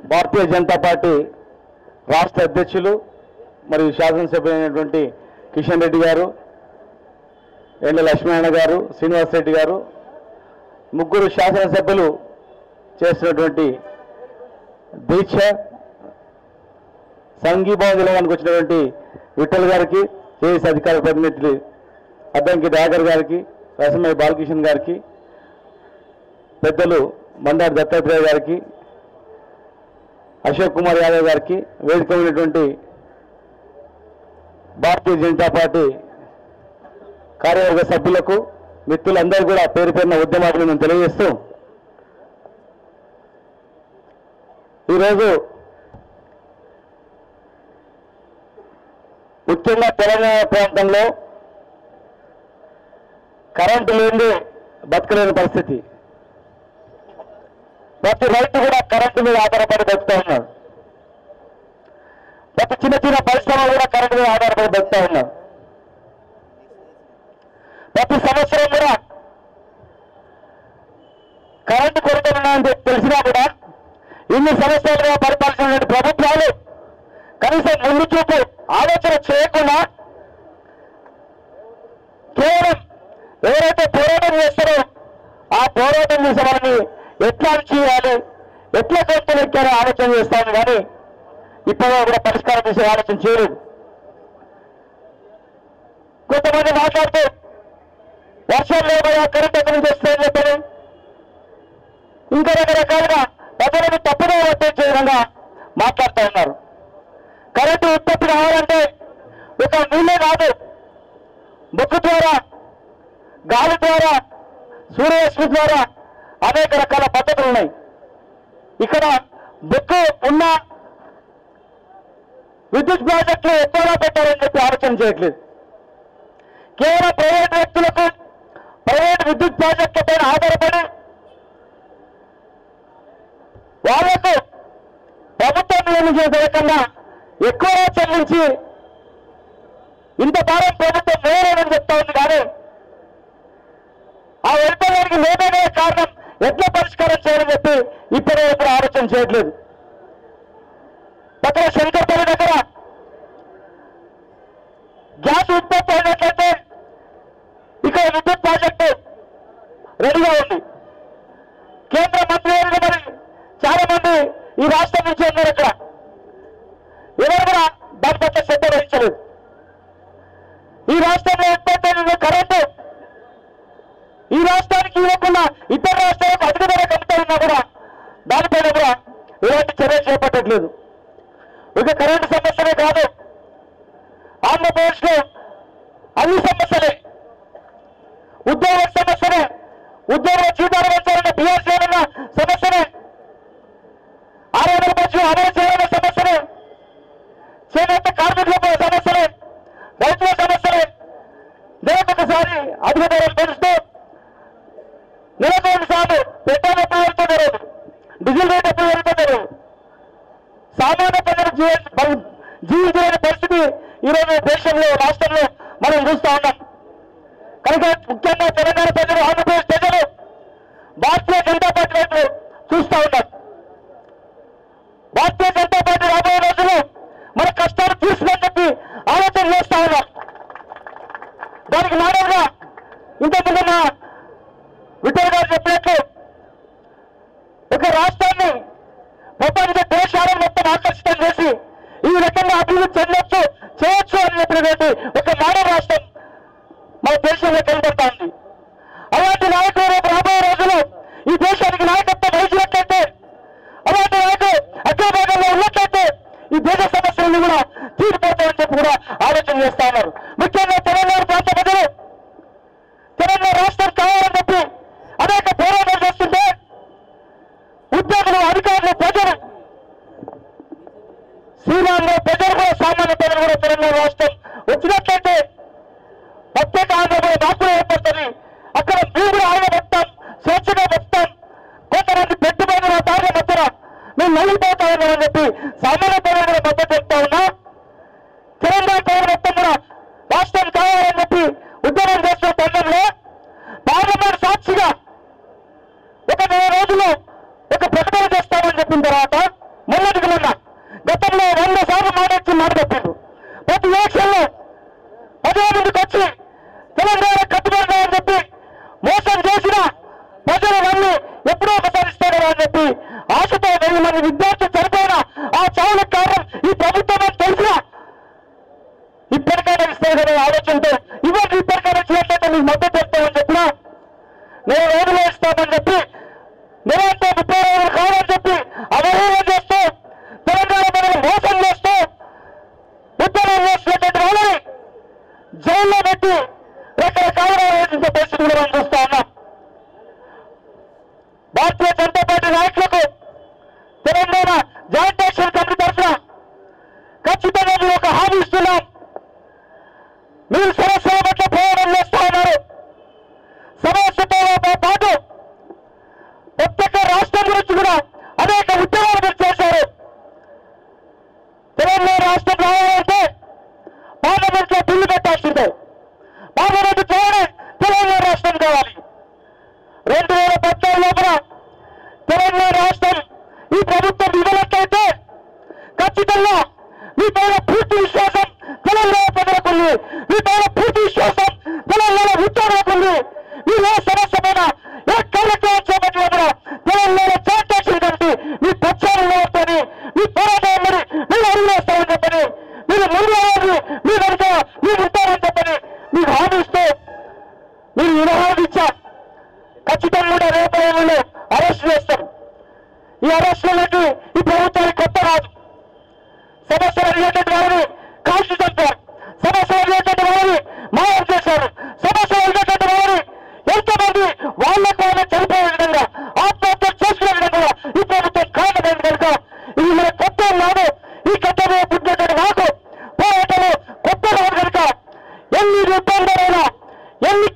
Bharatiya Janata party రాష్ట్ర అధ్యక్షులు మరియు శాసనసభ్యులైనటువంటి కిషన్ రెడ్డి గారు, ఎండ లక్ష్మీనారాయణ గారు, శ్రీనివాస్ రెడ్డి గారు, ముగ్గురు శాసనసభ్యులు చేసినటువంటి దీక్ష, సంఘీభావం నిలవడానికి వచ్చినటువంటి విఠల్ గారికి, చేసి అధికార ప్రతినిధులు అద్దంకి దయాకర్ గారికి, రసమయ్య బాలకిషన్ గారికి, పెద్దలు మందారి దత్తాత్రేయ గారికి, అశోక్ కుమార్ యాదవ్ గారికి, వేదిక ఉన్నటువంటి భారతీయ జనతా పార్టీ కార్యవర్గ సభ్యులకు, మిత్రులందరూ కూడా పేరు పేరున ఉద్యమాలను తెలియజేస్తూ ఈరోజు ముఖ్యంగా తెలంగాణ ప్రాంతంలో కరెంటు లేని బతకలేని పరిస్థితి. ప్రతి రైతు కూడా కరెంటు మీద ఆధారపడి బతుకుతా ఉన్నాడు. ప్రతి చిన్న చిన్న పరిశ్రమలు కూడా కరెంటు మీద ఆధారపడి బతుకుతా ఉన్నారు. ప్రతి సంవత్సరం కూడా కరెంటు కొరతలు ఉన్నాయని తెలిసినా కూడా ఇన్ని సంవత్సరాలుగా పరిపాలించిన ప్రభుత్వాలు కనీసం ముందు చూపు ఆలోచన చేయకుండా కేవలం ఎవరైతే పోరాటం చేస్తారో ఆ పోరాటం చేసే వాళ్ళని ఎట్లా చేయాలి, ఎట్లా కొత్తలు ఎక్కారో ఆలోచన చేస్తాను, కానీ ఇప్పటిలో కూడా పరిష్కారం చేసే ఆలోచన చేయలేదు. కొంతమంది మాట్లాడుతూ వర్షాలు లేవా, కరెంట్ ఎక్కడి నుంచి వస్తాయని చెప్పని ఇంకా రకరకాలుగా ప్రజలను తప్పుదో పట్టించే విధంగా మాట్లాడుతూ ఉన్నారు. కరెంటు ఉత్పత్తి కావాలంటే ఒక నీళ్ళే కాదు, బొగ్గు ద్వారా, గాలి ద్వారా, సూర్యరశ్మి ద్వారా అనేక రకాల పద్ధతులు ఉన్నాయి. ఇక్కడ బొగ్గు ఉన్న విద్యుత్ ప్రాజెక్టులు ఎక్కువగా పెట్టారని చెప్పి ఆలోచన చేయట్లేదు. కేవలం ప్రైవేట్ వ్యక్తులకు ప్రైవేట్ విద్యుత్ ప్రాజెక్టుల పైన ఆధారపడి వాళ్లకు ప్రభుత్వం నియమించకుండా ఎక్కువగా చెల్లించి ఇంత భారం ప్రభుత్వం వేరేదని చెప్తా ఉంది. కానీ ఆ వెళ్తానికి లేదనే కారణం ఎట్లా పరిష్కారం చేయాలని చెప్పి ఇప్పటి వరకు ఆలోచన చేయట్లేదు. పక్కన శంకర్పల్లి దగ్గర గ్యాస్ ఉత్పత్తి అయినట్లయితే ఇక్కడ విద్యుత్ ప్రాజెక్టు రెడీగా ఉంది. కేంద్ర మంత్రి మరి చాలా మంది ఈ రాష్ట్రం నుంచి ఉన్నారు. ఇక్కడ ఎవరు కూడా దాని పట్ల శ్రద్ధ వహించలేదు. ఈ రాష్ట్రంలో ఉత్పత్తి అయిన కరెంటు ఈ రాష్ట్రానికి ఇవ్వకుండా ఇతర రాష్ట్రాలకు అధిక ధరకు అమ్ముతా ఉన్నా కూడా దానిపైన కూడా ఎలాంటి చర్యలు చేపట్టట్లేదు. ఇక కరెంటు సమస్యలే కాదు, ఆంధ్రప్రదేశ్ లో అన్ని సమస్యలే, ఉద్యోగ సమస్యనే, ఉద్యోగ జీతాలు పెంచాలన్న బీఆర్సీ ఉన్న సమస్యనే, 600 రూపాయలు అమలు చేయాలన్న సమస్యనే, చేనేత కార్మికుల సమస్యలే, రైతుల సమస్యలే, నెలకొకసారి అధిక ధరలు పెంచుతూ నెలకు 2 సార్లు పెట్రోల్ ఎప్పుడు వెళ్తున్నారు, డీజిల్ రేట్ ఎప్పుడు వెళ్తున్నారు, సామాన్య ప్రజలు జీవించలేని పరిస్థితి ఈరోజు దేశంలో, రాష్ట్రంలో మనం చూస్తూ ఉన్నాం. కనుక ముఖ్యంగా తెలంగాణ ప్రజలు, ఆంధ్రప్రదేశ్ ప్రజలు భారతీయ జనతా పార్టీ వైపు చూస్తూ ఉన్నారు. భారతీయ జనతా పార్టీ రాబోయే రోజులు మన కష్టాలు తీర్చుదని చెప్పి ఆలోచన చేస్తా ఉన్నారు. దానికి మానవుగా ఇంతకుముందు మా విఠల్ గారు చెప్పినట్లు ఒక రాష్ట్రాన్ని ప్రపంచ దేశాలను మొత్తం ఆకర్షితం చేసి ఈ రకంగా అభివృద్ధి చెందొచ్చు, చేయొచ్చు అని చెప్పినటువంటి ఒక మానవ రాష్ట్రం మన దేశంలో కనబడతా ఉంది. అలాంటి నాయకులు రేపు రాబోయే రోజులు ఈ దేశానికి నాయకత్వం వహించినట్లయితే, అలాంటి నాయకులు అగ్రభాగంలో ఉన్నట్లయితే ఈ దేశ సమస్యలను కూడా తీరిపోతామని చెప్పి కూడా ఆలోచన చేస్తా ఉన్నారు. ముఖ్యంగా తెలంగాణ ప్రాంత ప్రజలు తెలంగాణ రాష్ట్రం కావాలని చెప్పి అనేక పోరాటాలు చేస్తుంటే ఉద్యోగులు, అధికారులు, ప్రజలు, శ్రీరాములు ప్రజలు కూడా, సామాన్య ప్రజలు కూడా తెలంగాణ రాష్ట్రం వచ్చినట్లయితే ప్రత్యేక ఆంధ్రప్రదేశ్ రాష్ట్రం ఏర్పడుతుంది. అక్కడ మేము కూడా ఆయన బతాం, స్వేచ్ఛగా బతాం, కొంతమంది పెట్టుబడుల దారుల మధ్యన మేము నలిగిపోతామని చెప్పి సామాన్య ప్రజలు కూడా మద్దతు చెప్తా ఉన్నా. తెలంగాణ ప్రజలు మొత్తం కూడా ఉద్యమం చేస్తున్న తరుణంలో పార్లమెంట్ సాక్షిగా ఒక 4 రోజులు ఒక ప్రకటన చేస్తామని చెప్పిన తర్వాత మొన్నటికి మొన్న గతంలో 100 సార్లు మాట్లాడి మాట చెప్పిండు. ప్రతి ఎలక్షన్లో ప్రజల ముందుకు వచ్చి తెలంగాణ కట్టుబడి అని చెప్పి మోసం చేసిన ప్రజలు నమ్మి ఎప్పుడో ఒకసారి ఇస్తారు అని చెప్పి ఆశతో 1000 మంది విద్యార్థులు చనిపోయిన ఆ చావులకు కారణం ఈ ప్రభుత్వం అని తెలిసిన ఇప్పటికైనా ఇస్తారు కదా ఆలోచనతో ఇవాళ ఇప్పటికైనా ఇచ్చినట్లయితే మీకు మద్దతు చేస్తామని చెప్పినా 4 రోజులు ఇస్తామని చెప్పి నిరంతరం 30 రోజులు కావాలని చెప్పి అవహేళన చేస్తూ తెలంగాణ ప్రజలు మోసం చేస్తూ ఉద్యమం చేసినటువంటి వాళ్ళని జైల్లో పెట్టి రకరకాలుగా ఆలోచించే పరిస్థితులు మనం చూస్తా ఉన్నాం. భారతీయ జనతా పార్టీ నాయకులకు తెలంగాణ జాయింట్ యాక్షన్ కమిటీ తరఫున ఖచ్చితంగా మీరు ఒక హామీ ఇస్తున్నాం. మీరు సమస్యల పట్ల పోరాటం చేస్తా ఉన్నారు. సమస్యతో పాటు ప్రత్యేక రాష్ట్రం గురించి కూడా అనేక ఉద్యమాలు మీరు చేశారు. తెలంగాణ రాష్ట్రం రావాలంటే పార్లమెంట్ లో బిల్లు పెట్టాల్సిందే. పార్లమెంట్ చేయడం తెలంగాణ రాష్ట్రం కావాలి. 2014 లోపల తెలంగాణ రాష్ట్రం ఈ ప్రభుత్వం ఇవ్వనట్లయితే ఖచ్చితంగా మీ పైన పూర్తి విశ్వాసం తెలంగాణ ప్రజలకు ఉంది. మీ పైన పూర్తి విశ్వాసం తెలంగాణ ఉద్యోగులకు ఉంది. మీరు ఏ సమస్య పైన ఏ కార్యక్రమం చేపట్టినప్పుడు తెలంగాణ జాయింట్ కమిటీ మీ పక్షాన్ని నిలబడుతుంది. మీ పోరాటం మరి మీరు అడుగులేస్తామని చెప్పని మీరు ముందు మీ వెనుక మీరు ఉంటారని చెప్పని మీకు హామీ ఇస్తూ మీరు నిరాహారం ఇచ్చారు. ఖచ్చితంగా కూడా రేపు అరెస్ట్ చేస్తాం. ఈ అరెస్టులకి ఈ ప్రభుత్వానికి కొత్త రాదు. సమస్యలు అడిగేటువంటి వాళ్ళని కాల్చి చంపారు. సమస్యలు అడిగేటువంటి వాళ్ళని మాయం చేశారు. సమస్యలు అడిగేటువంటి వాళ్ళని ఎంతమంది వాళ్ళకు వాళ్ళే చనిపోయే విధంగా ఆత్మహత్య చేసుకునే విధంగా ఈ ప్రభుత్వం కారణమైంది కనుక ఇది మన కొత్త నాడు. ఈ గతంలో పుట్టినటువంటి నాకు పోరాటంలో కొత్త రాదు కనుక ఎన్ని ఇబ్బందులైనా ఎన్ని